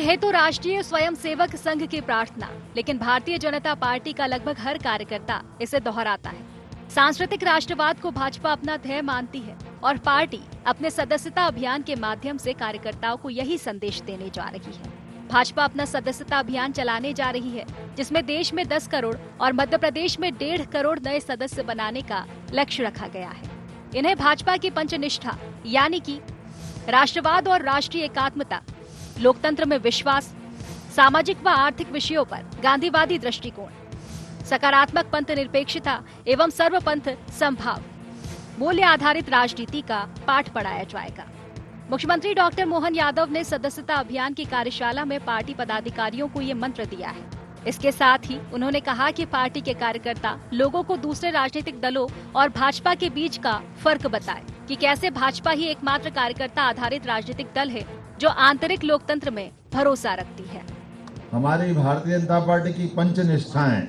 है तो राष्ट्रीय स्वयंसेवक संघ की प्रार्थना, लेकिन भारतीय जनता पार्टी का लगभग हर कार्यकर्ता इसे दोहराता है। सांस्कृतिक राष्ट्रवाद को भाजपा अपना ध्येय मानती है और पार्टी अपने सदस्यता अभियान के माध्यम से कार्यकर्ताओं को यही संदेश देने जा रही है। भाजपा अपना सदस्यता अभियान चलाने जा रही है, जिसमें देश में 10 करोड़ और मध्य प्रदेश में 1.5 करोड़ नए सदस्य बनाने का लक्ष्य रखा गया है। इन्हें भाजपा की पंचनिष्ठा यानी कि राष्ट्रवाद और राष्ट्रीय एकात्मता, लोकतंत्र में विश्वास, सामाजिक व आर्थिक विषयों पर गांधीवादी दृष्टिकोण, सकारात्मक पंथ निरपेक्षता एवं सर्वपंथ समभाव, मूल्य आधारित राजनीति का पाठ पढ़ाया जाएगा। मुख्यमंत्री डॉक्टर मोहन यादव ने सदस्यता अभियान की कार्यशाला में पार्टी पदाधिकारियों को ये मंत्र दिया है। इसके साथ ही उन्होंने कहा कि पार्टी के कार्यकर्ता लोगों को दूसरे राजनीतिक दलों और भाजपा के बीच का फर्क बताए कि कैसे भाजपा ही एकमात्र कार्यकर्ता आधारित राजनीतिक दल है जो आंतरिक लोकतंत्र में भरोसा रखती है। हमारी भारतीय जनता पार्टी की पंच निष्ठाएं,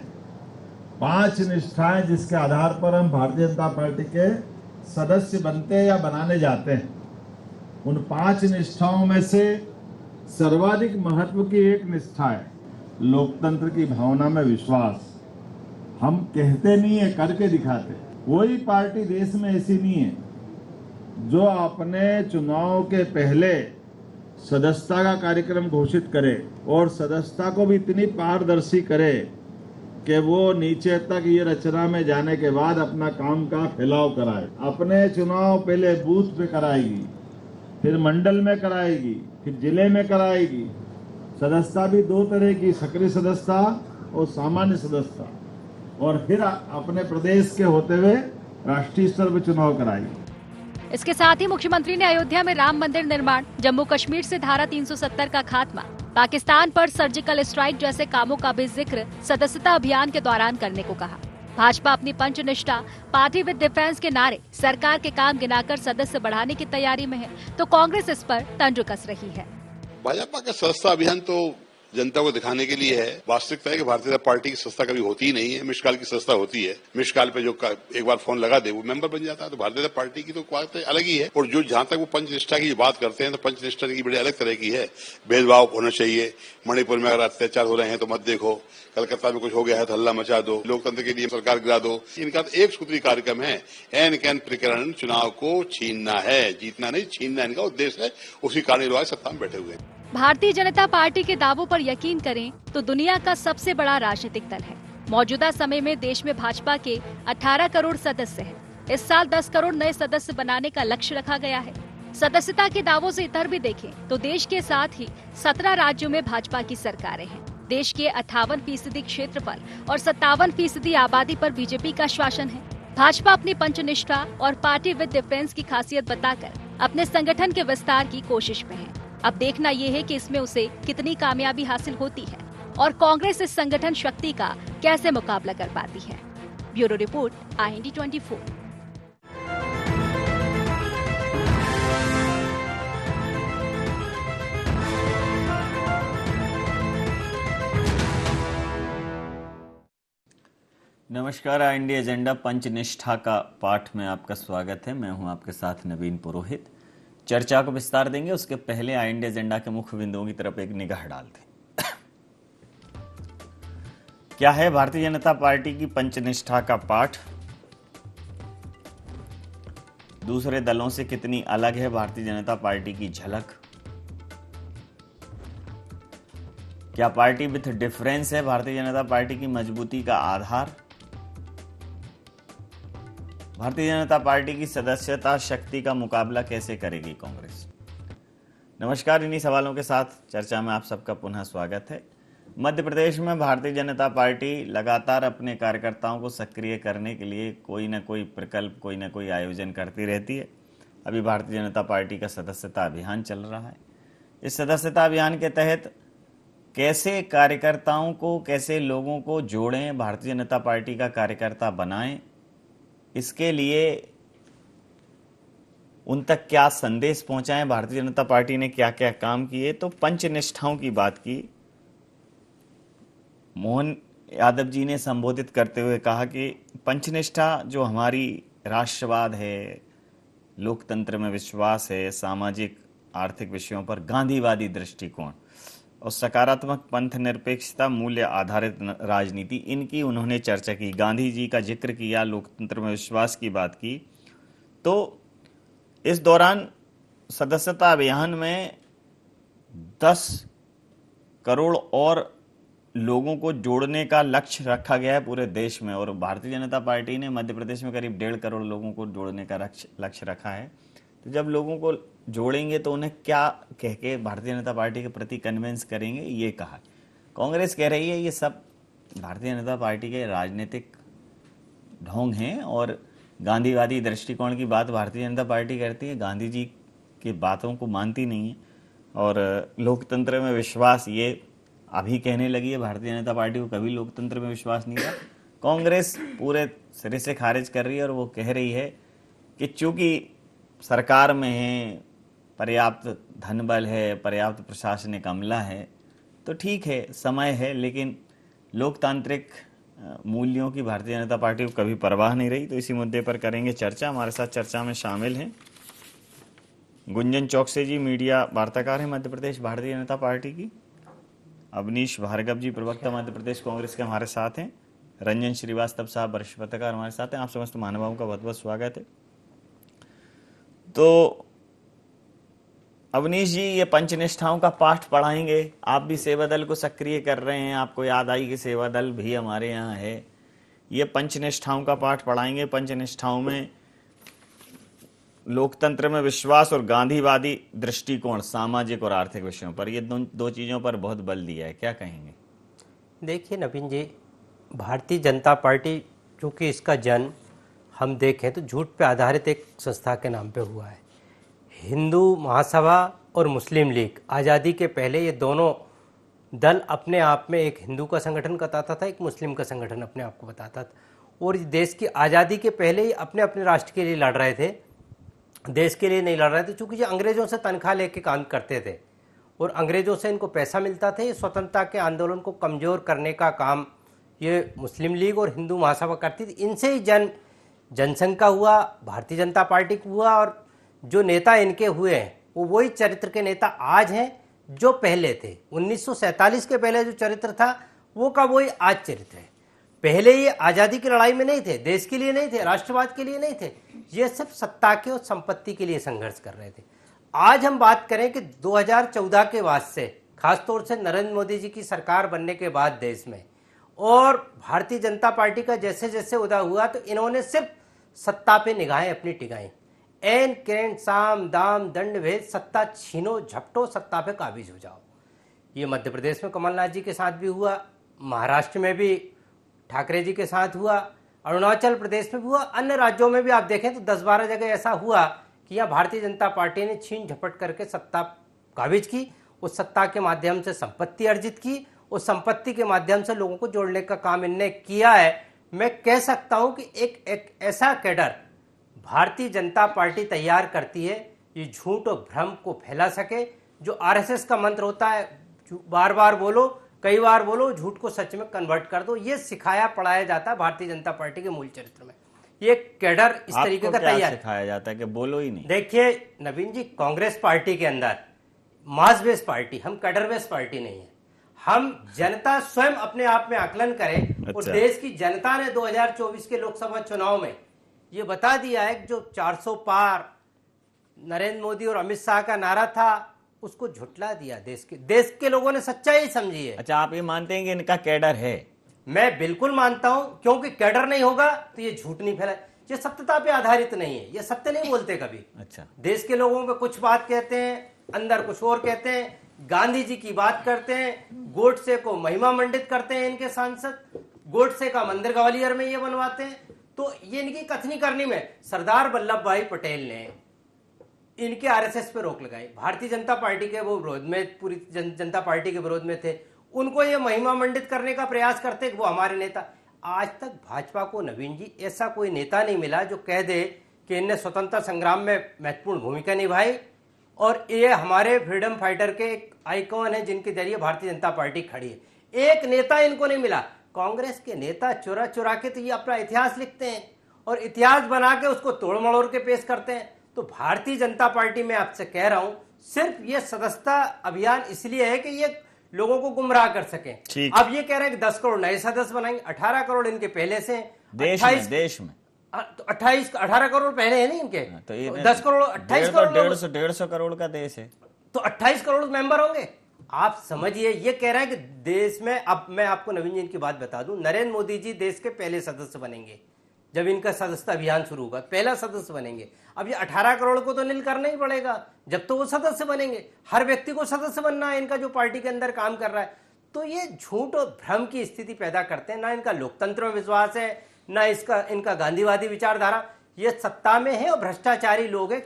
5 निष्ठाएं जिसके आधार पर हम भारतीय जनता पार्टी के सदस्य बनते हैं या बनाने जाते हैं। उन 5 निष्ठाओं में से सर्वाधिक महत्व की एक निष्ठा है लोकतंत्र की भावना में विश्वास। हम कहते नहीं है, करके दिखाते। कोई पार्टी देश में ऐसी नहीं है जो अपने चुनाव के पहले सदस्यता का कार्यक्रम घोषित करे और सदस्यता को भी इतनी पारदर्शी करे कि वो नीचे तक ये रचना में जाने के बाद अपना काम का फैलाव कराए। अपने चुनाव पहले बूथ पे कराएगी, फिर मंडल में कराएगी, फिर जिले में कराएगी। सदस्यता भी 2 तरह की, सक्रिय सदस्यता और सामान्य सदस्यता, और फिर अपने प्रदेश के होते हुए राष्ट्रीय स्तर पर चुनाव कराएगी। इसके साथ ही मुख्यमंत्री ने अयोध्या में राम मंदिर निर्माण, जम्मू कश्मीर से धारा 370 का खात्मा, पाकिस्तान पर सर्जिकल स्ट्राइक जैसे कामों का भी जिक्र सदस्यता अभियान के दौरान करने को कहा। भाजपा अपनी पंचनिष्ठा, पार्टी विद डिफेंस के नारे, सरकार के काम गिनाकर सदस्य बढ़ाने की तैयारी में है, तो कांग्रेस इस पर तंज कस रही है। भाजपा का सदस्यता अभियान तो जनता को दिखाने के लिए है। वास्तविकता है कि भारतीय जनता पार्टी की सदस्यता कभी होती ही नहीं है। मिसकाल की सदस्यता होती है। मिसकाल पे जो एक बार फोन लगा दे वो मेंबर बन जाता है। तो भारतीय जनता पार्टी की तो बात अलग ही है। और जो जहां तक वो पंचनिष्ठा की बात करते हैं तो पंचनिष्ठा की बड़ी अलग तरह की है। भेदभाव होना चाहिए। मणिपुर में अगर अत्याचार हो रहे हैं तो मत देखो, कलकत्ता में कुछ हो गया है तो हल्ला मचा दो, लोकतंत्र के लिए सरकार गिरा दो। इनका तो एक सूत्री कार्यक्रम है, एन कैन प्रकरण चुनाव को छीनना है, जीतना नहीं छीनना इनका उद्देश्य है। उसी कारण सत्ता में बैठे हुए हैं। भारतीय जनता पार्टी के दावों पर यकीन करें तो दुनिया का सबसे बड़ा राजनीतिक दल है। मौजूदा समय में देश में भाजपा के 18 करोड़ सदस्य हैं। इस साल 10 करोड़ नए सदस्य बनाने का लक्ष्य रखा गया है। सदस्यता के दावों से इधर भी देखें तो देश के साथ ही 17 राज्यों में भाजपा की सरकारें हैं। देश के 58% क्षेत्रफल और 57% आबादी पर बीजेपी का शासन है। भाजपा अपनी पंचनिष्ठा और पार्टी विद डिफेंस की खासियत बताकर अपने संगठन के विस्तार की कोशिश में है। अब देखना ये है कि इसमें उसे कितनी कामयाबी हासिल होती है और कांग्रेस इस संगठन शक्ति का कैसे मुकाबला कर पाती है। Bureau report, IND 24। नमस्कार, IND एजेंडा पंचनिष्ठा का पाठ में आपका स्वागत है। मैं हूं आपके साथ नवीन पुरोहित। चर्चा को विस्तार देंगे, उसके पहले IND एजेंडा के मुख्य बिंदुओं की तरफ एक निगाह डालते हैं। क्या है भारतीय जनता पार्टी की पंचनिष्ठा का पाठ? दूसरे दलों से कितनी अलग है भारतीय जनता पार्टी की झलक? क्या पार्टी विथ डिफरेंस है भारतीय जनता पार्टी की मजबूती का आधार? भारतीय जनता पार्टी की सदस्यता शक्ति का मुकाबला कैसे करेगी कांग्रेस? नमस्कार, इन्हीं सवालों के साथ चर्चा में आप सबका पुनः स्वागत है। मध्य प्रदेश में भारतीय जनता पार्टी लगातार अपने कार्यकर्ताओं को सक्रिय करने के लिए कोई न कोई प्रकल्प, कोई न कोई आयोजन करती रहती है। अभी भारतीय जनता पार्टी का सदस्यता अभियान चल रहा है। इस सदस्यता अभियान के तहत कैसे कार्यकर्ताओं को, कैसे लोगों को जोड़ें, भारतीय जनता पार्टी का कार्यकर्ता बनाएं, इसके लिए उन तक क्या संदेश पहुंचाएं, भारतीय जनता पार्टी ने क्या क्या काम किए, तो पंचनिष्ठाओं की बात की। मोहन यादव जी ने संबोधित करते हुए कहा कि पंचनिष्ठा जो हमारी राष्ट्रवाद है, लोकतंत्र में विश्वास है, सामाजिक आर्थिक विषयों पर गांधीवादी दृष्टिकोण, और सकारात्मक पंथ निरपेक्षता, मूल्य आधारित राजनीति, इनकी उन्होंने चर्चा की। गांधी जी का जिक्र किया, लोकतंत्र में विश्वास की बात की। तो इस दौरान सदस्यता अभियान में 10 करोड़ और लोगों को जोड़ने का लक्ष्य रखा गया है पूरे देश में, और भारतीय जनता पार्टी ने मध्य प्रदेश में करीब 1.5 करोड़ लोगों को जोड़ने का लक्ष्य रखा है। तो जब लोगों को जोड़ेंगे तो उन्हें क्या कह के भारतीय जनता पार्टी के प्रति कन्विंस करेंगे, ये कहा। कांग्रेस कह रही है ये सब भारतीय जनता पार्टी के राजनीतिक ढोंग हैं और गांधीवादी दृष्टिकोण की बात भारतीय जनता पार्टी करती है, गांधी जी की बातों को मानती नहीं है, और लोकतंत्र में विश्वास ये अभी कहने लगी है। भारतीय जनता पार्टी को कभी लोकतंत्र में विश्वास नहीं था। कांग्रेस पूरे सिरे से खारिज कर रही है और वो कह रही है कि चूंकि सरकार में है, पर्याप्त धन बल है, पर्याप्त प्रशासनिक अमला है, तो ठीक है, समय है, लेकिन लोकतांत्रिक मूल्यों की भारतीय जनता पार्टी को कभी परवाह नहीं रही। तो इसी मुद्दे पर करेंगे चर्चा। हमारे साथ चर्चा में शामिल हैं गुंजन चौकसे जी, मीडिया वार्ताकार हैं मध्य प्रदेश भारतीय जनता पार्टी की। अवनीश भार्गव जी, प्रवक्ता मध्य प्रदेश कांग्रेस के हमारे साथ हैं। रंजन श्रीवास्तव साहब, वरिष्ठ पत्रकार हमारे साथ हैं। आप समस्त महानुभावों का बहुत बहुत स्वागत है। तो अवनीश जी, ये पंचनिष्ठाओं का पाठ पढ़ाएंगे। आप भी सेवा दल को सक्रिय कर रहे हैं, आपको याद आई कि सेवा दल भी हमारे यहाँ है। ये पंचनिष्ठाओं का पाठ पढ़ाएंगे। पंचनिष्ठाओं में लोकतंत्र में विश्वास और गांधीवादी दृष्टिकोण, सामाजिक और आर्थिक विषयों पर, ये दो चीजों पर बहुत बल दिया है, क्या कहेंगे? देखिए नवीन जी, भारतीय जनता पार्टी चूँकि इसका जन्म हम देखें तो झूठ पे आधारित एक संस्था के नाम पे हुआ है। हिंदू महासभा और मुस्लिम लीग आज़ादी के पहले ये दोनों दल अपने आप में एक हिंदू का संगठन बताता था, एक मुस्लिम का संगठन अपने आप को बताता था, और देश की आज़ादी के पहले ही अपने अपने राष्ट्र के लिए लड़ रहे थे, देश के लिए नहीं लड़ रहे थे। चूँकि ये अंग्रेज़ों से तनख्वाह लेके काम करते थे और अंग्रेज़ों से इनको पैसा मिलता था। ये स्वतंत्रता के आंदोलन को कमज़ोर करने का काम ये मुस्लिम लीग और हिंदू महासभा करती थी। इनसे ही जनसंघ का हुआ, भारतीय जनता पार्टी को हुआ, और जो नेता इनके हुए हैं वो वही चरित्र के नेता आज हैं जो पहले थे। 1947 के पहले जो चरित्र था वो का वही आज चरित्र है। पहले ये आज़ादी की लड़ाई में नहीं थे, देश के लिए नहीं थे, राष्ट्रवाद के लिए नहीं थे, ये सब सत्ता के और संपत्ति के लिए संघर्ष कर रहे थे। आज हम बात करें कि 2014 के बाद से, खासतौर से नरेंद्र मोदी जी की सरकार बनने के बाद देश में, और भारतीय जनता पार्टी का जैसे जैसे उदय हुआ, तो इन्होंने सिर्फ सत्ता पे निगाहें अपनी टिकाई। एन किरण साम दाम दंड भेद, सत्ता छीनो झपटो, सत्ता पे काबिज हो जाओ। ये मध्य प्रदेश में कमलनाथ जी के साथ भी हुआ, महाराष्ट्र में भी ठाकरे जी के साथ हुआ, अरुणाचल प्रदेश में भी हुआ, अन्य राज्यों में भी आप देखें तो 10-12 जगह ऐसा हुआ कि यहाँ भारतीय जनता पार्टी ने छीन झपट करके सत्ता काबिज की, उस सत्ता के माध्यम से संपत्ति अर्जित की, उस संपत्ति के माध्यम से लोगों को जोड़ने का काम इनने किया है। मैं कह सकता हूं कि एक ऐसा कैडर भारतीय जनता पार्टी तैयार करती है ये झूठ और भ्रम को फैला सके। जो आरएसएस का मंत्र होता है, बार बार बोलो, कई बार बोलो, झूठ को सच में कन्वर्ट कर दो, ये सिखाया पढ़ाया जाता है भारतीय जनता पार्टी के मूल चरित्र में। ये कैडर इस तरीके का तैयार सिखाया जाता है कि बोलो ही नहीं। देखिए नवीन जी, कांग्रेस पार्टी के अंदर मास बेस पार्टी, हम कैडर बेस पार्टी नहीं है। हम जनता स्वयं अपने आप में आकलन करें। और देश की जनता ने 2024 के लोकसभा चुनाव में ये बता दिया है कि जो 400 पार नरेंद्र मोदी और अमित शाह का नारा था उसको झुटला दिया। देश के लोगों ने सच्चाई समझी है। अच्छा, आप ये मानते हैं कि इनका कैडर है? मैं बिल्कुल मानता हूं, क्योंकि कैडर नहीं होगा तो ये झूठ नहीं फैला। ये सत्यता पे आधारित नहीं है, ये सत्य नहीं बोलते कभी। अच्छा, देश के लोगों पे कुछ बात कहते हैं, अंदर कुछ और कहते हैं, गांधी जी की बात करते हैं, गोडसे को महिमा मंडित करते हैं इनके सांसद, गोडसे का मंदिर ग्वालियर में ये बनवाते हैं। तो ये इनकी कथनी करनी में सरदार वल्लभ भाई पटेल ने इनके आरएसएस पे रोक लगाई। भारतीय जनता पार्टी के वो विरोध में, पूरी जनता पार्टी के विरोध में थे, उनको ये महिमा मंडित करने का प्रयास करते कि वो हमारे नेता। आज तक भाजपा को नवीन जी ऐसा कोई नेता नहीं मिला जो कह दे कि इनने स्वतंत्रता संग्राम में महत्वपूर्ण भूमिका निभाई और ये हमारे फ्रीडम फाइटर के एक आइकॉन है जिनके जरिए भारतीय जनता पार्टी खड़ी है। एक नेता इनको नहीं मिला। कांग्रेस के नेता चुरा चुरा के तो ये अपना इतिहास लिखते हैं और इतिहास बना के उसको तोड़ मड़ोड़ के पेश करते हैं। तो भारतीय जनता पार्टी में आपसे कह रहा हूं, सिर्फ ये सदस्यता अभियान इसलिए है कि ये लोगों को गुमराह कर सकें। ठीक। अब ये कह रहे हैं कि 10 करोड़ नए सदस्य बनाएंगे, 18 करोड़ इनके पहले से, देश में तो 18 करोड़ पहले है नहीं इनके, तो ये 10 करोड़ 28 करोड़ 150 करोड़ का देश है, तो 28 करोड़ मेंबर होंगे। आप समझिए, ये कह रहा है कि देश में, अब मैं आपको नवीन जी इनकी बात बता दूं, नरेंद्र मोदी जी देश के पहले सदस्य बनेंगे जब इनका सदस्यता अभियान शुरू होगा, पहला सदस्य बनेंगे। अब ये 18 करोड़ को तो नील करना ही पड़ेगा जब तो वो सदस्य बनेंगे। हर व्यक्ति को सदस्य बनना है इनका जो पार्टी के अंदर काम कर रहा है। तो ये झूठ और भ्रम की स्थिति पैदा करते हैं। ना इनका लोकतंत्र में विश्वास है, ना इनका गांधीवादी विचारधारा। ये सत्ता में है और भ्रष्टाचारी लोग हैं।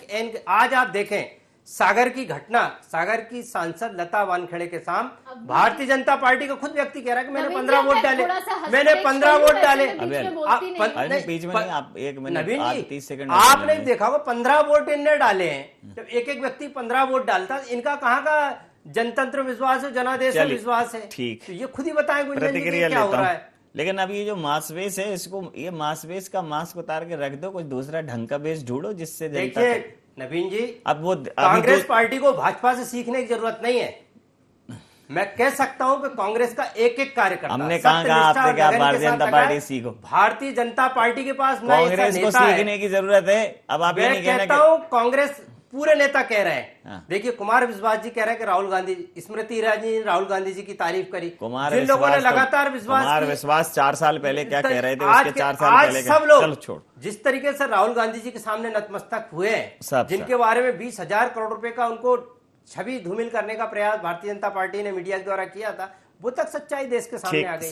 आज आप देखें सागर की घटना, सागर की सांसद लता वानखेड़े के सामने भारतीय जनता पार्टी का खुद व्यक्ति कह रहा है कि मैंने 15 वोट डाले, मैंने 15 वोट डाले। बीच में नहीं, आप एक मिनट, नवीन जी 30 सेकंड आपने देखा होगा 15 वोट इनने डाले हैं। जब एक एक व्यक्ति 15 वोट डालता, इनका कहाँ का जनतंत्र विश्वास है, जनादेश में विश्वास है? ठीक, तो ये खुद ही बताएं प्रतिक्रिया क्या हो रहा है। लेकिन अब ये जो मांसपेश है, इसको, ये मांसपेश का मास्क उतार के रख दो, कुछ दूसरा ढंग का बेस ढूंढो जिससे जनता। देखिए नवीन जी, अब वो कांग्रेस पार्टी को भाजपा से सीखने की जरूरत नहीं है। मैं कह सकता हूं कि कांग्रेस का एक एक कार्यकर्ता, हमने कहा आपने क्या भारतीय जनता पार्टी सीखो? भारतीय जनता पार्टी के पास कांग्रेस को सीखने की जरूरत है। अब आप ये नहीं कहता हूं, कांग्रेस पूरे नेता कह रहे हैं। देखिए कुमार विश्वास जी कह रहे हैं कि राहुल गांधी, स्मृति ईरानी जी राहुल गांधी जी की तारीफ करी। जिन लोगों ने लगातार विश्वास 4 साल पहले क्या कह रहे थे, उसके 4 साल पहले सब लोग, चलो छोड़, जिस तरीके से राहुल गांधी जी के सामने नतमस्तक हुए हैं, जिनके बारे में 20,000 करोड़ रुपए का उनको छवि धूमिल करने का प्रयास भारतीय जनता पार्टी ने मीडिया के द्वारा किया था, वो तक सच्चाई देश के सामने आ गई।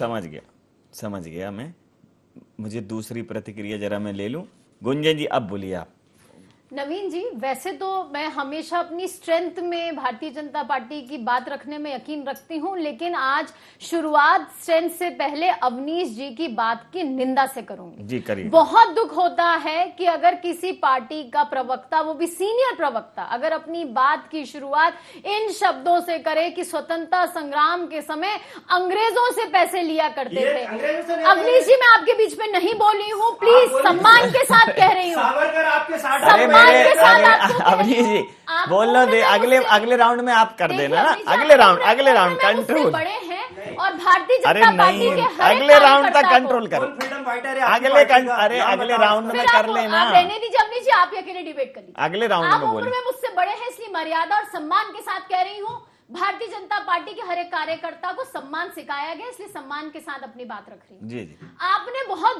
समझ गया मैं। मुझे दूसरी प्रतिक्रिया जरा मैं ले लूं। गुंजन जी अब बोलिए आप। नवीन जी, वैसे तो मैं हमेशा अपनी स्ट्रेंथ में भारतीय जनता पार्टी की बात रखने में यकीन रखती हूं, लेकिन आज शुरुआत स्ट्रेंथ से पहले अवनीश जी की बात की निंदा से करूंगी। जी करिए। बहुत दुख होता है कि अगर किसी पार्टी का प्रवक्ता, वो भी सीनियर प्रवक्ता, अगर अपनी बात की शुरुआत इन शब्दों से करे कि स्वतंत्रता संग्राम के समय अंग्रेजों से पैसे लिया करते थे। अवनीश जी, मैं आपके बीच में नहीं बोली हूँ, प्लीज सम्मान के साथ कह रही हूँ। अवनीश जी बोल लो दे, अगले राउंड में आप कर देना ना, अगले राउंड कंट्रोल। बड़े हैं और भारतीय जनता पार्टी के अगले राउंड तक कंट्रोल करो, अगले राउंड में कर लेना। रहने दीजिए अवनीश जी, आप अकेले डिबेट कर लीजिए। अगले राउंड में बोले। मैं मुझसे बड़े हैं इसलिए मर्यादा और सम्मान के साथ कह रही हूँ। भारतीय जनता पार्टी के हर एक कार्यकर्ता को सम्मान सिखाया गया, इसलिए सम्मान के साथ अपनी बात रख रही हूँ। जी। आपने बहुत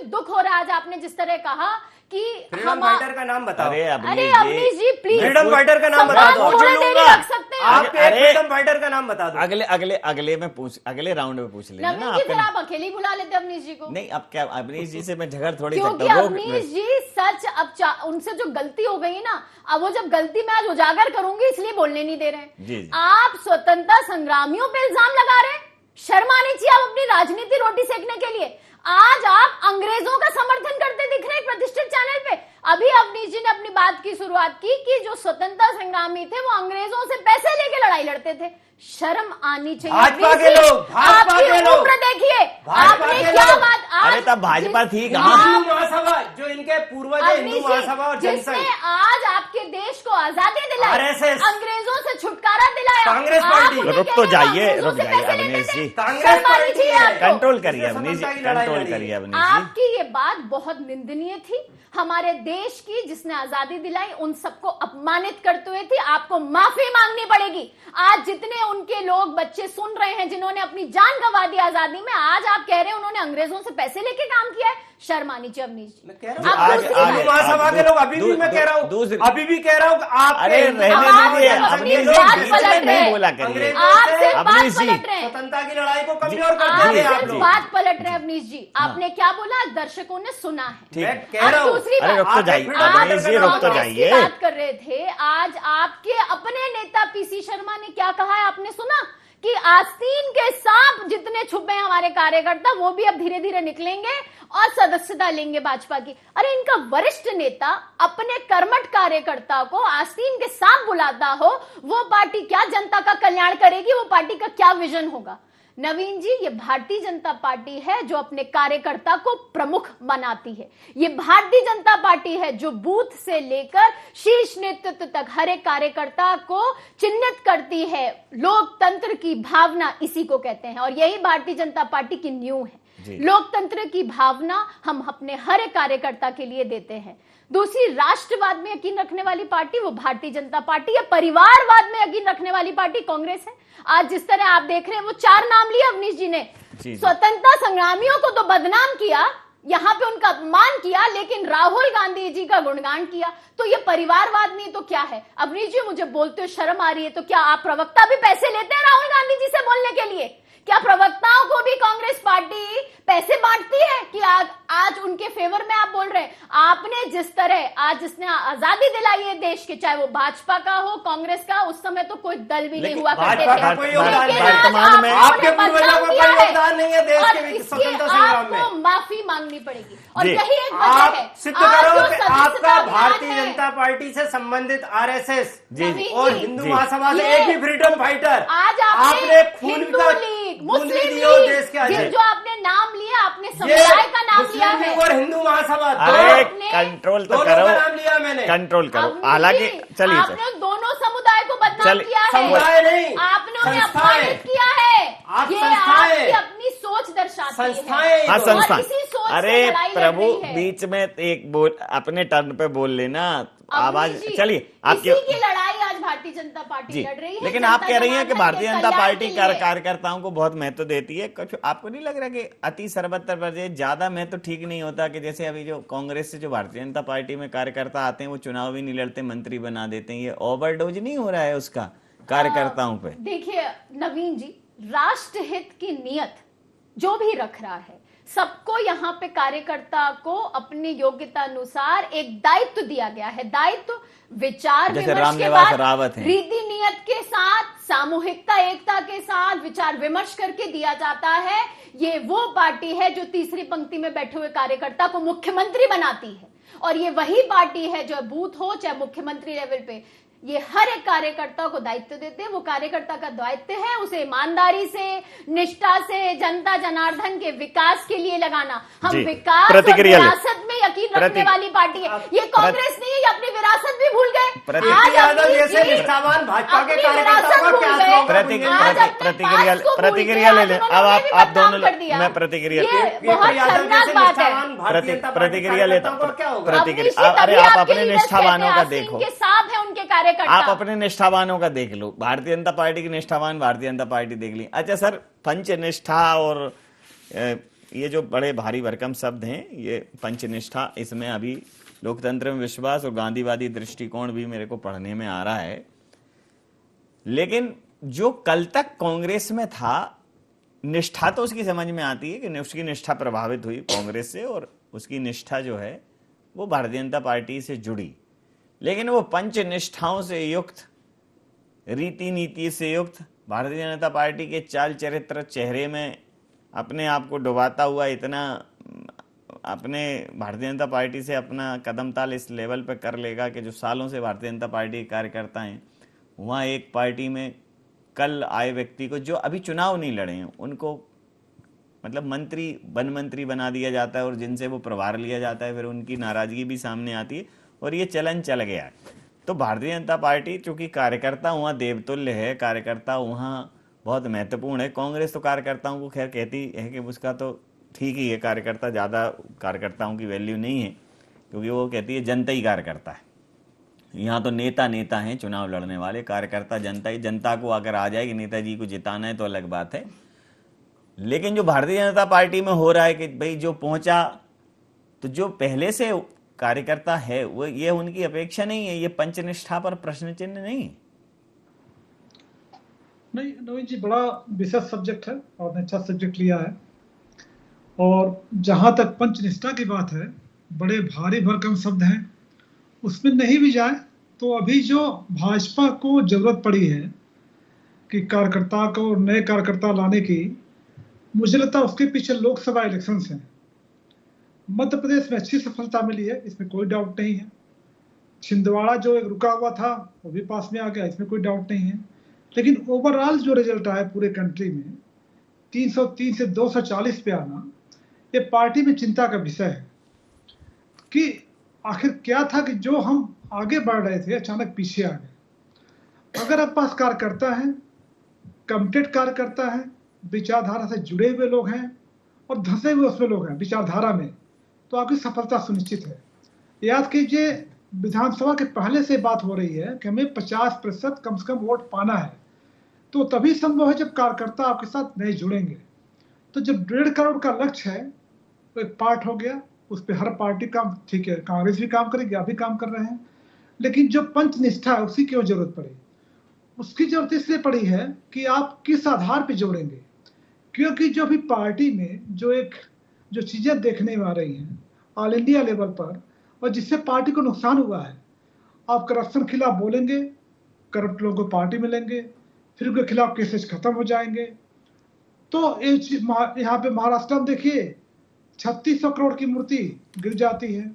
दुख हो रहा है आज आपने जिस तरह कहा कि फ्रीडम फाइटर का नाम बताओ। अरे अवनीश जी प्लीज, फ्रीडम फाइटर का नाम बता दो। रख सकते हैं आप फ्रीडम फाइटर का नाम बता दो। अगले राउंड में पूछ लेना ना। फिर आप अकेले बुला लेते अवनीश जी को। नहीं, अब क्या अवनीश जी से मैं झगड़ थोड़ी सकता हूं, क्योंकि अवनीश जी सच, अब उनसे जो गलती हो गई ना, अब वो जब गलती मैं आज उजागर करूंगी इसलिए बोलने नहीं दे रहे हैं। आप स्वतंत्रता संग्रामियों पे इल्जाम लगा रहे हैं, शर्म आनी चाहिए आप अपनी राजनीति रोटी सेकने के लिए। आज आप अंग्रेजों का समर्थन करते दिख रहे हैं प्रतिष्ठित चैनल पे। अभी अवनीश जी ने अपनी बात की शुरुआत की कि जो स्वतंत्रता संग्रामी थे वो अंग्रेजों से पैसे लेके लड़ाई लड़ते थे। शर्म आनी चाहिए। भाजपा के लोग, उम्र देखिए, आपने क्या बात, अरे तब भाजपा थी हिंदू महासभा, जो इनके पूर्वज है, हिंदू महासभा और जिसने आज आपके देश को आजादी दिलाई, आरएसएस, अंग्रेजों से छुटकारा दिलाया, कांग्रेस पार्टी। रुक तो जाइए अवनीश जी, कांग्रेस पार्टी कंट्रोल करिए अवनीश जी, कंट्रोल करिए अवनीश जी। आपकी ये बात बहुत निंदनीय थी। हमारे देश की जिसने आजादी दिलाई उन सबको अपमानित करते हुए थी। आपको माफी मांगनी पड़ेगी। आज जितने उनके लोग बच्चे सुन रहे हैं जिन्होंने अपनी जान गंवा दी आजादी में, आज आप कह रहे हैं उन्होंने अंग्रेजों से पैसे लेके काम किया है। शर्म आनी चाहिए अवनीश जी। मैं कह रहा हूं महासभा के लोग, अभी भी मैं कह रहा हूं, अभी भी कह रहा हूं कि आप स्वतंत्रता की लड़ाई को कमजोर करते थे। आप लोग बात पलट रहे हैं अवनीश जी। आपने क्या बोला, दर्शकों ने सुना है। मैं कह रहा हूं, दूसरी बात कर रहे थे, आज आपके अपने नेता पीसी शर्मा ने क्या कहा है आपने सुना कि आस्तीन के सांप जितने छुपे हैं हमारे कार्यकर्ता, वो भी अब धीरे धीरे निकलेंगे और सदस्यता लेंगे भाजपा की। अरे इनका वरिष्ठ नेता अपने कर्मठ कार्यकर्ता को आस्तीन के सांप बुलाता हो, वो पार्टी क्या जनता का कल्याण करेगी, वो पार्टी का क्या विजन होगा। नवीन जी, ये भारतीय जनता पार्टी है जो अपने कार्यकर्ता को प्रमुख बनाती है। ये भारतीय जनता पार्टी है जो बूथ से लेकर शीर्ष नेतृत्व तक हर एक कार्यकर्ता को चिन्हित करती है। लोकतंत्र की भावना इसी को कहते हैं और यही भारतीय जनता पार्टी की नींव है। लोकतंत्र की भावना हम अपने हर एक कार्यकर्ता के लिए देते हैं। दूसरी, राष्ट्रवाद में यकीन रखने वाली पार्टी वो भारतीय जनता पार्टी है। परिवारवाद में यकीन रखने वाली पार्टी कांग्रेस है। आज जिस तरह आप देख रहे हैं, वो 4 नाम लिए अवनीश जी ने। स्वतंत्रता संग्रामियों को तो बदनाम किया, यहां पे उनका अपमान किया, लेकिन राहुल गांधी जी का गुणगान किया। तो ये परिवारवाद नहीं तो क्या है? अवनीश जी, मुझे बोलते हुए शर्म आ रही है। तो क्या आप प्रवक्ता भी पैसे लेते हैं राहुल गांधी जी से बोलने के लिए? क्या प्रवक्ताओं को भी कांग्रेस पार्टी पैसे बांटती है कि आज उनके फेवर में आप बोल रहे हैं? आपने जिस तरह आज जिसने आजादी दिलाई है देश के, चाहे वो भाजपा का हो, कांग्रेस का, उस समय तो कोई दल भी नहीं हुआ करते थे। वर्तमान में आपके पूर्वजों का कोई योगदान नहीं है देश के स्वतंत्रता संग्राम में। आपको माफी मांगनी पड़ेगी और यही एक वजह आप है। सिद्ध करो कि आपका भारतीय जनता पार्टी से संबंधित आरएसएस और हिंदू महासभा से एक भी फ्रीडम फाइटर आज आपने खून हिंदू लीग, मुस्लिम देश के लीग, जो आपने नाम लिया, आपने समुदाय का नाम लिया है और हिंदू महासभा, अरे कंट्रोल तो करो, नाम लिया मैंने, कंट्रोल करो। हालांकि चलिए, आपने दोनों समुदाय को बदनाम किया है, समुदाय नहीं, आपने उन्हें अपमानित किया है। आप ये संस्थाएं, आपकी अपनी सोच दर्शाती है। संस्थाएं, हाँ संस्थान। इसी सोच से अरे लड़ाई लड़ प्रभु, रही है। बीच में एक बोल अपने टर्न पे बोल लेना, आवाज। चलिए, आपकी इसी की लड़ाई आज भारतीय जनता पार्टी लड़ रही है। लेकिन आप कह रही हैं कि भारतीय जनता पार्टी कल्याण के लिए। कार्यकर्ताओं को बहुत महत्व देती है। कुछ आपको नहीं लग रहा कि अति सर्वत्र पर ज्यादा महत्व ठीक नहीं होता? कि जैसे अभी जो कांग्रेस से जो भारतीय जनता पार्टी में कार्यकर्ता आते हैं, वो चुनाव भी नहीं लड़ते, मंत्री बना देते हैं। ये ओवरडोज नहीं हो रहा है उसका कार्यकर्ताओं पे? देखिए नवीन जी, राष्ट्रहित की नियत जो भी रख रहा है, सबको यहाँ पे कार्यकर्ता को अपनी योग्यता अनुसार एक दायित्व दिया गया है। दायित्व विचार विमर्श के बाद, रीति नियत के साथ, सामूहिकता एकता के साथ विचार विमर्श करके दिया जाता है। ये वो पार्टी है जो तीसरी पंक्ति में बैठे हुए कार्यकर्ता को मुख्यमंत्री बनाती है और ये वही पार्टी है जो बूथ हो चाहे मुख्यमंत्री लेवल पे, ये हर एक कार्यकर्ता को दायित्व देते हैं। वो कार्यकर्ता का दायित्व है उसे ईमानदारी से, निष्ठा से जनता जनार्दन के विकास के लिए लगाना। हम विकास और विरासत में यकीन रखने वाली पार्टी है। ये कांग्रेस नहीं है, ये अपनी विरासत भी भूल गए। प्रतिक्रिया ले लें। अब आप दोनों, मैं प्रतिक्रिया लेता हूँ। प्रतिक्रिया, अरे आप अपने निष्ठावानों का देखो, आप अपने निष्ठावानों का देख लो। भारतीय जनता पार्टी की निष्ठावान भारतीय जनता पार्टी देख ली। अच्छा सर, पंचनिष्ठा और ये जो बड़े भारी भरकम शब्द हैं, ये पंचनिष्ठा, इसमें अभी लोकतंत्र में विश्वास और गांधीवादी दृष्टिकोण भी मेरे को पढ़ने में आ रहा है। लेकिन जो कल तक कांग्रेस में था, निष्ठा तो उसकी समझ में आती है कि उसकी निष्ठा प्रभावित हुई कांग्रेस से और उसकी निष्ठा जो है वो भारतीय जनता पार्टी से जुड़ी। लेकिन वो पंच निष्ठाओं से युक्त, रीति नीति से युक्त, भारतीय जनता पार्टी के चाल चरित्र, चेहरे में अपने आप को डुबाता हुआ, इतना अपने भारतीय जनता पार्टी से अपना कदम ताल इस लेवल पर कर लेगा कि जो सालों से भारतीय जनता पार्टी के कार्यकर्ता हैं, वहाँ एक पार्टी में कल आए व्यक्ति को, जो अभी चुनाव नहीं लड़े हैं, उनको मतलब मंत्री, वन मंत्री बना दिया जाता है और जिनसे वो प्रभार लिया जाता है, फिर उनकी नाराजगी भी सामने आती है और ये चलन चल गया है। तो भारतीय जनता पार्टी चूंकि कार्यकर्ता वहाँ देवतुल्य है, कार्यकर्ता वहाँ बहुत महत्वपूर्ण है। कांग्रेस तो कार्यकर्ताओं को खैर कहती है कि उसका तो ठीक ही है, कार्यकर्ता, ज़्यादा कार्यकर्ताओं की वैल्यू नहीं है, क्योंकि वो कहती है जनता ही कार्यकर्ता है। यहाँ तो नेता नेता हैं चुनाव लड़ने वाले, कार्यकर्ता जनता ही। जनता को अगर आ जाएगी नेताजी को जिताना है तो अलग बात है। लेकिन जो भारतीय जनता पार्टी में हो रहा है कि भाई जो पहुंचा, तो जो पहले से कार्यकर्ता है वो, ये उनकी अपेक्षा नहीं है। ये पंचनिष्ठा पर प्रश्न चिन्ह नहीं नवीन जी, बड़ा विशेष सब्जेक्ट है और अच्छा सब्जेक्ट लिया है। और जहां तक पंचनिष्ठा की बात है, बड़े भारी भरकम शब्द हैं, उसमें नहीं भी जाए तो अभी जो भाजपा को जरूरत पड़ी है कि कार्यकर्ता को, नए कार्यकर्ता लाने की, मुझे लगता है उसके पीछे लोकसभा इलेक्शंस हैं। मध्य प्रदेश में अच्छी सफलता मिली है, इसमें कोई डाउट नहीं है। छिंदवाड़ा जो एक रुका हुआ था वो भी पास में आ गया, इसमें कोई डाउट नहीं है। लेकिन ओवरऑल जो रिजल्ट आया पूरे कंट्री में, 303 से 240 पे आना, ये पार्टी में चिंता का विषय है कि आखिर क्या था कि जो हम आगे बढ़ रहे थे अचानक पीछे आ गए। अगर आपके पास कार्यकर्ता है, कमिटेड कार्यकर्ता है, विचारधारा से जुड़े हुए लोग हैं और धंसे हुए उसमें लोग हैं विचारधारा में, तो आपकी सफलता सुनिश्चित है। याद कीजिए, विधानसभा के पहले से बात हो रही है कि हमें 50% कम से कम वोट पाना है, तो तभी संभव है जब कार्यकर्ता आपके साथ नहीं जुड़ेंगे। तो जब 1.5 करोड़ का लक्ष्य है, तो एक पार्ट हो गया, उस पर हर पार्टी काम, ठीक है, कांग्रेस भी काम करेगी, आप भी काम कर रहे हैं, लेकिन जो पंचनिष्ठा है उसकी क्यों जरूरत पड़ी? उसकी जरूरत इसलिए पड़ी है कि आप किस आधार पर जोड़ेंगे, क्योंकि जो भी पार्टी में जो चीजें देखने में आ रही हैं ऑल इंडिया लेवल पर और जिससे पार्टी को नुकसान हुआ है, आप करप्शन खिलाफ बोलेंगे, करप्ट लोगों को पार्टी मिलेंगे, फिर उनके खिलाफ केसेस खत्म हो जाएंगे। तो यहाँ पे महाराष्ट्र में देखिए 3600 करोड़ की मूर्ति गिर जाती है।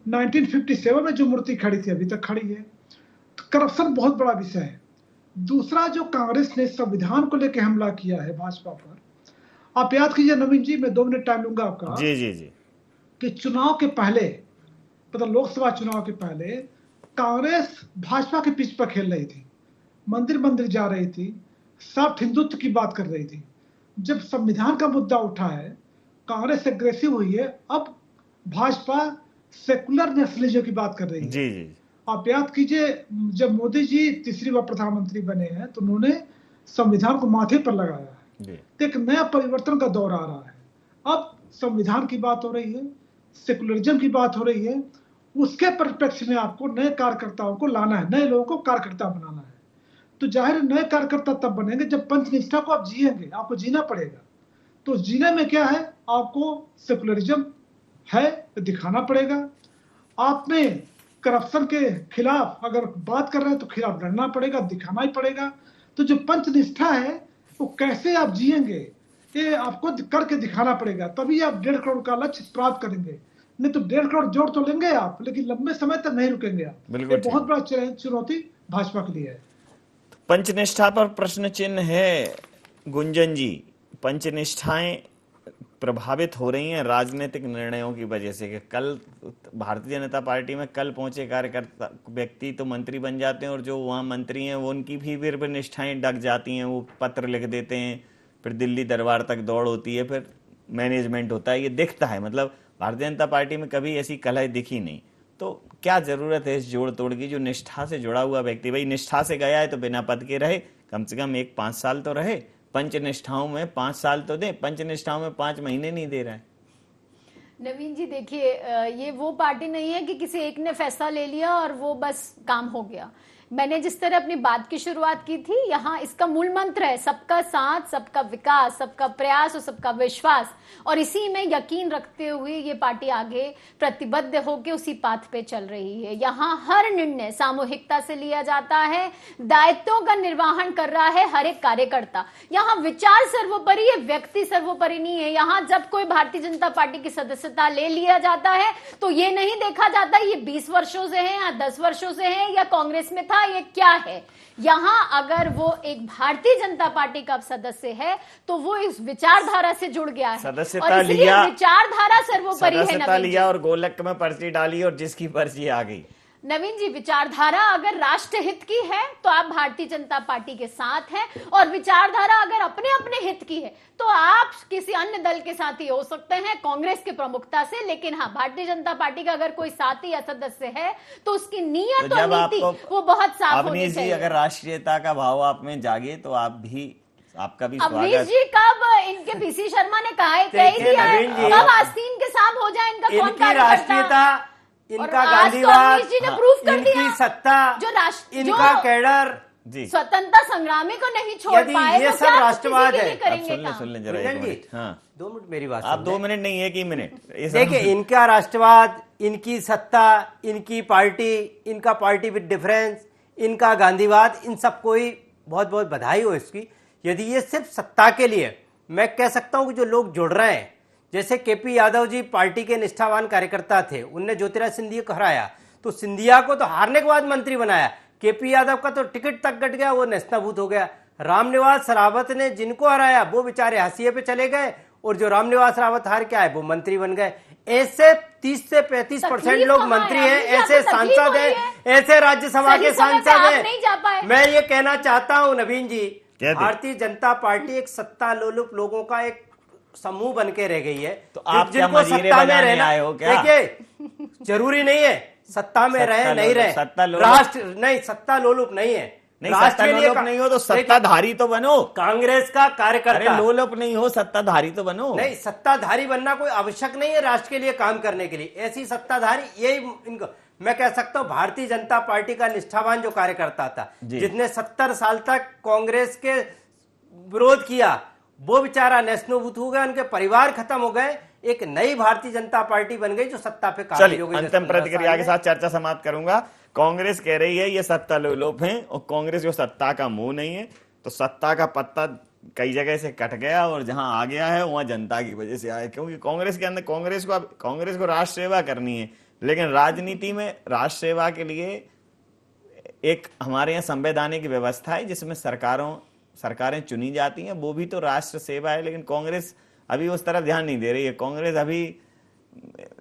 1957 में जो मूर्ति खड़ी थी अभी तक खड़ी है। तो करप्शन बहुत बड़ा विषय है। दूसरा, जो कांग्रेस ने संविधान को लेकर हमला किया है भाजपा पर, आप याद कीजिए नवीन जी, मैं 2 मिनट टाइम लूंगा आपका। जी जी जी। कि चुनाव के पहले, मतलब लोकसभा चुनाव के पहले, कांग्रेस भाजपा के पिच पर खेल रही थी, मंदिर मंदिर जा रही थी, सॉफ्ट हिंदुत्व की बात कर रही थी। जब संविधान का मुद्दा उठा है, कांग्रेस एग्रेसिव हुई है, अब भाजपा सेकुलर नेशनलिज्म की बात कर रही है। जी जी। आप याद कीजिए, जब मोदी जी तीसरी बार प्रधानमंत्री बने हैं तो उन्होंने संविधान को माथे पर लगाया है। तो एक नया परिवर्तन का दौर आ रहा है। अब संविधान की बात हो रही है, सेकुलरिज्म की बात हो रही है, उसके परिप्रेक्ष्य में आपको नए कार्यकर्ताओं को लाना है, नए लोगों को कार्यकर्ता बनाना है। तो जाहिर नए कार्यकर्ता तब बनेंगे जब पंचनिष्ठा को आप जिएंगे, आपको जीना पड़ेगा। तो जीने में क्या है, आपको सेकुलरिज्म है तो दिखाना पड़ेगा। आप में करप्शन के खिलाफ अगर बात कर रहे हैं तो खिलाफ लड़ना पड़ेगा, दिखाना ही पड़ेगा। तो जो पंचनिष्ठा है वो कैसे आप जिएंगे, ये आपको करके दिखाना पड़ेगा, तभी आप 1.5 करोड़ का लक्ष्य प्राप्त करेंगे। नहीं तो 1.5 करोड़ जोड़ तो लेंगे आप, लेकिन लंबे समय तक नहीं रुकेंगे आप। ये बहुत बड़ा चुनौती भाजपा के लिए है। पंचनिष्ठा पर प्रश्न चिन्ह है गुंजन जी। पंचनिष्ठाएं प्रभावित हो रही हैं राजनीतिक निर्णयों की वजह से कि कल भारतीय जनता पार्टी में कल पहुंचे कार्यकर्ता व्यक्ति तो मंत्री बन जाते हैं और जो वहाँ मंत्री हैं वो उनकी भी फिर निष्ठाएं डग जाती हैं। वो पत्र लिख देते हैं, फिर दिल्ली दरबार तक दौड़ होती है, फिर मैनेजमेंट होता है। ये दिखता है, मतलब भारतीय जनता पार्टी में कभी ऐसी कलह दिखी नहीं। तो क्या जरूरत है इस जोड़ तोड़ की? जो निष्ठा से जुड़ा हुआ व्यक्ति, भाई निष्ठा से गया है तो बिना पद के रहे, कम से कम 5 साल तो रहे। पंचनिष्ठाओं में 5 साल तो दे, पंचनिष्ठाओं में 5 महीने नहीं दे रहा है। नवीन जी देखिए, ये वो पार्टी नहीं है कि किसी एक ने फैसला ले लिया और वो बस काम हो गया। मैंने जिस तरह अपनी बात की शुरुआत की थी, यहाँ इसका मूल मंत्र है सबका साथ, सबका विकास, सबका प्रयास और सबका विश्वास। और इसी में यकीन रखते हुए ये पार्टी आगे प्रतिबद्ध होकर उसी पाथ पे चल रही है। यहाँ हर निर्णय सामूहिकता से लिया जाता है, दायित्वों का निर्वहन कर रहा है हर एक कार्यकर्ता। यहाँ विचार सर्वोपरि है, व्यक्ति सर्वोपरि नहीं है। यहाँ जब कोई भारतीय जनता पार्टी की सदस्यता ले लिया जाता है तो ये नहीं देखा जाता ये 20 वर्षों से है या 10 वर्षों से है या कांग्रेस में था, ये क्या है। यहां अगर वो एक भारतीय जनता पार्टी का सदस्य है तो वो इस विचारधारा से जुड़ गया है, सदस्यता लिया, विचारधारा सर्वोपरि है। सदस्यता लिया और गोलक में पर्ची डाली और जिसकी पर्ची आ गई। नवीन जी, विचारधारा अगर राष्ट्र हित की है तो आप भारतीय जनता पार्टी के साथ हैं, और विचारधारा अगर अपने अपने हित की है तो आप किसी अन्य दल के साथ ही हो सकते हैं, कांग्रेस की प्रमुखता से। लेकिन हाँ, भारतीय जनता पार्टी का अगर कोई साथी या सदस्य है तो उसकी नीयत और नीति वो बहुत साफ होनी चाहिए। अगर राष्ट्रीयता का भाव आप में जागे तो आप भी, आपका भी स्वागत। अवनीश जी, कब इनके पीसी शर्मा ने कहा है, कह दिया है, कब आस्तीन के सांप हो जाए इनका कौन राष्ट्रीयता, इनका गांधीवाद, इनकी सत्ता, जो इनका कैडर, स्वतंत्रता संग्रामी को नहीं छोड़ पाए, ये सब राष्ट्रवाद है। सुन ले जरा 1 मिनट। हाँ 2 मिनट मेरी बात। आप 2 मिनट नहीं, 1 ही मिनट। देखिए, इनका राष्ट्रवाद, इनकी सत्ता, इनकी पार्टी, इनका पार्टी विद डिफरेंस, इनका गांधीवाद, इन सबको ही बहुत बहुत बधाई हो इसकी। यदि ये सिर्फ सत्ता के लिए, मैं कह सकता हूं कि जो लोग जुड़ रहे हैं, जैसे केपी यादव जी पार्टी के निष्ठावान कार्यकर्ता थे, उनने ज्योतिराज सिंधिया को हराया, तो सिंधिया को तो हारने के बाद मंत्री बनाया। केपी यादव का तो टिकट तक कट गया, वो नेस्तनाबूत हो गया। रामनिवास रावत ने जिनको हराया वो बेचारे हाशिए पे चले गए, और जो रामनिवास रावत हार के आए वो मंत्री बन गए। ऐसे 30 से 35% लोग मंत्री हैं, ऐसे सांसद हैं, ऐसे राज्यसभा के सांसद हैं। मैं ये कहना चाहता हूं नवीन जी, भारतीय जनता पार्टी एक सत्ता लोलुप लोगों का एक समूह बन के रह गई है। तो आप जिनको सत्ता में रहना आए हो क्या? देखिए, जरूरी नहीं है सत्ता में रहे नहीं रहे, राष्ट्र नहीं, सत्ता लोलुप नहीं है। नहीं, सत्ता लोलुप नहीं हो तो सत्ताधारी तो बनो। कांग्रेस का कार्यकर्ता, लोलुप नहीं हो, सत्ताधारी तो बनो। नहीं, सत्ताधारी बनना कोई आवश्यक नहीं है राष्ट्र के लिए काम करने के लिए। ऐसी सत्ताधारी, यही इनको मैं कह सकता हूं, भारतीय जनता पार्टी का निष्ठावान जो कार्यकर्ता था, जिसने 70 साल तक कांग्रेस के विरोध किया, वो बेचारा नेशनोभूत हो गया, उनके परिवार खत्म हो गए, एक नई भारतीय जनता पार्टी बन गई जो सत्ता पे काबिज हो गई। अंतिम प्रतिक्रिया के साथ चर्चा समाप्त करूंगा। कांग्रेस कह रही है ये सत्ता लोलुप है, और कांग्रेस जो सत्ता का मुंह नहीं है, तो सत्ता का पत्ता कई जगह से कट गया, और जहां आ गया है वहां जनता की वजह से आया। क्योंकि कांग्रेस के अंदर कांग्रेस को राष्ट्र सेवा करनी है, लेकिन राजनीति में राष्ट्र सेवा के लिए एक हमारे यहाँ संवैधानिक व्यवस्था है जिसमें सरकारें चुनी जाती हैं, वो भी तो राष्ट्र सेवा है। लेकिन कांग्रेस अभी उस तरफ ध्यान नहीं दे रही है। कांग्रेस अभी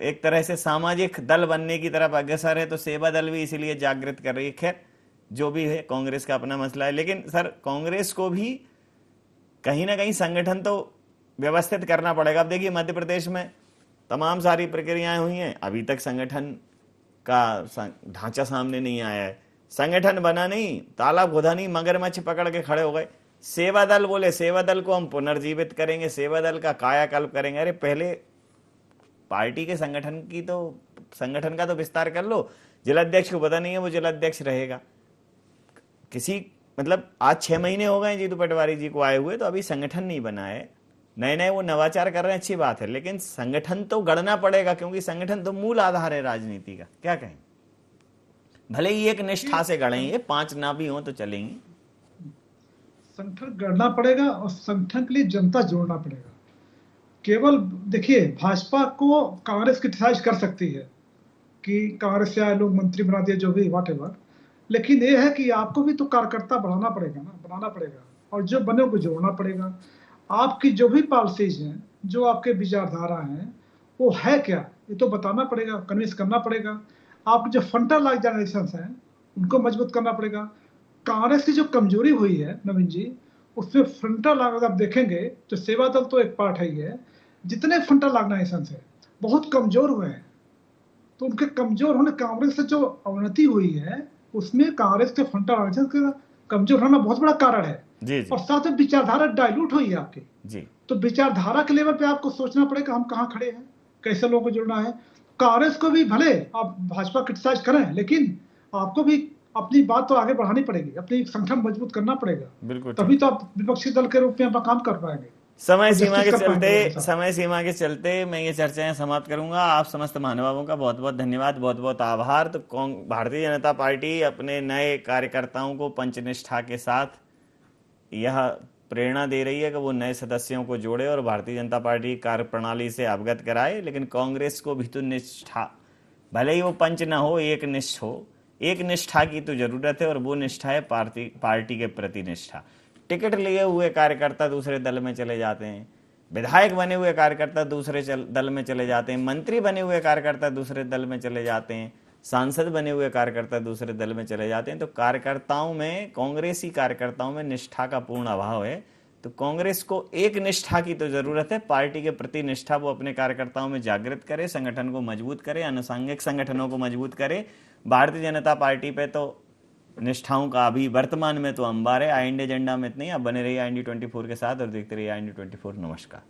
एक तरह से सामाजिक दल बनने की तरफ अग्रसर है, तो सेवा दल भी इसीलिए जागृत कर रही है। खैर, जो भी है कांग्रेस का अपना मसला है, लेकिन सर कांग्रेस को भी कहीं ना कहीं संगठन तो व्यवस्थित करना पड़ेगा। अब देखिए, मध्य प्रदेश में तमाम सारी प्रक्रियाएं हुई हैं, अभी तक संगठन का ढांचा सामने नहीं आया है। संगठन बना नहीं, तालाब खोदा नहीं, मगरमच्छ पकड़ के खड़े हो गए। सेवा दल बोले, सेवा दल को हम पुनर्जीवित करेंगे, सेवा दल का कायाकल्प करेंगे। अरे पहले पार्टी के संगठन का तो विस्तार कर लो। जिलाध्यक्ष को पता नहीं है वो जिलाध्यक्ष रहेगा मतलब आज 6 महीने हो गए जीतू पटवारी जी को आए हुए, तो अभी संगठन नहीं बना है। नए वो नवाचार कर रहे हैं, अच्छी बात है, लेकिन संगठन तो गढ़ना पड़ेगा, क्योंकि संगठन तो मूल आधार है राजनीति का। क्या कहें? भले ही एक निष्ठा से गढ़ेंगे, 5 ना भी हो तो चलेंगे। संगठन गढ़ना पड़ेगा और संगठन के लिए जनता जोड़ना पड़ेगा। केवल देखिए, भाजपा को कांग्रेस क्रिटिसाइज कर सकती है कि कांग्रेस से आए लोग मंत्री बना दिए, जो भी व्हाटएवर, लेकिन ये है कि आपको भी तो कार्यकर्ता बनाना पड़ेगा, और जो बने को जोड़ना पड़ेगा। आपकी जो भी पॉलिसीज हैं, जो आपके विचारधारा हैं, वो है क्या, ये तो बताना पड़ेगा, कन्विंस करना पड़ेगा। आप जो फ्रंटल ऑर्गेनाइजेशंस हैं उनको मजबूत करना पड़ेगा। कांग्रेस की जो कमजोरी हुई है नवीन जी, उसमें फ्रंटल अगर आप देखेंगे तो सेवा दल तो एक पार्ट है ही है, जितने फ्रंटल ऑर्गेनाइजेशंस है बहुत कमजोर हुए हैं। तो उनके कमजोर होने, कांग्रेस से जो अवनति हुई है उसमें कांग्रेस के फ्रंटल ऑर्गेनाइजेशन का कमजोर होना बहुत बड़ा कारण है। जी। और साथ में विचारधारा डाइल्यूट हुई है आपकी जी। तो विचारधारा के लेवल पे आपको सोचना पड़ेगा हम कहाँ खड़े हैं, कैसे लोगों को जुड़ना है। कांग्रेस को भी भले आप भाजपा क्रिटिसाइज करें, लेकिन आपको भी अपनी बात तो आगे बढ़ानी पड़ेगी, अपनी संगठन मजबूत करना पड़ेगा, बिल्कुल, तभी तो आप विपक्षी दल के रूप में अपना काम कर पाएंगे। समय सीमा के चलते मैं ये चर्चाएं समाप्त करूंगा। आप समस्त महानुभावों का बहुत बहुत धन्यवाद, बहुत बहुत आभार। तो भारतीय जनता पार्टी अपने नए कार्यकर्ताओं को पंचनिष्ठा के साथ यह प्रेरणा दे रही है कि वो नए सदस्यों को जोड़े और भारतीय जनता पार्टी कार्य प्रणाली से अवगत कराए। लेकिन कांग्रेस को भी तो निष्ठा, भले ही वो पंच न हो, एक निष्ठ हो, एक निष्ठा की तो जरूरत है, और वो निष्ठा है पार्टी के प्रति निष्ठा। टिकट लिए हुए कार्यकर्ता दूसरे दल में चले जाते हैं, विधायक बने हुए कार्यकर्ता दूसरे दल में चले जाते हैं, मंत्री बने हुए कार्यकर्ता दूसरे दल में चले जाते हैं, सांसद बने हुए कार्यकर्ता दूसरे दल में चले जाते हैं। तो कार्यकर्ताओं में, कांग्रेसी कार्यकर्ताओं में निष्ठा का पूर्ण अभाव है। तो कांग्रेस को एक निष्ठा की तो जरूरत है, पार्टी के प्रति निष्ठा वो अपने कार्यकर्ताओं में जागृत करे, संगठन को मजबूत करे, अनुषंगिक संगठनों को मजबूत करे। भारतीय जनता पार्टी पे तो निष्ठाओं का अभी वर्तमान में तो अंबार है, IND एजेंडा में नहीं। अब बने रहिए IND 24 के साथ और देखते रहिए IND 24। नमस्कार।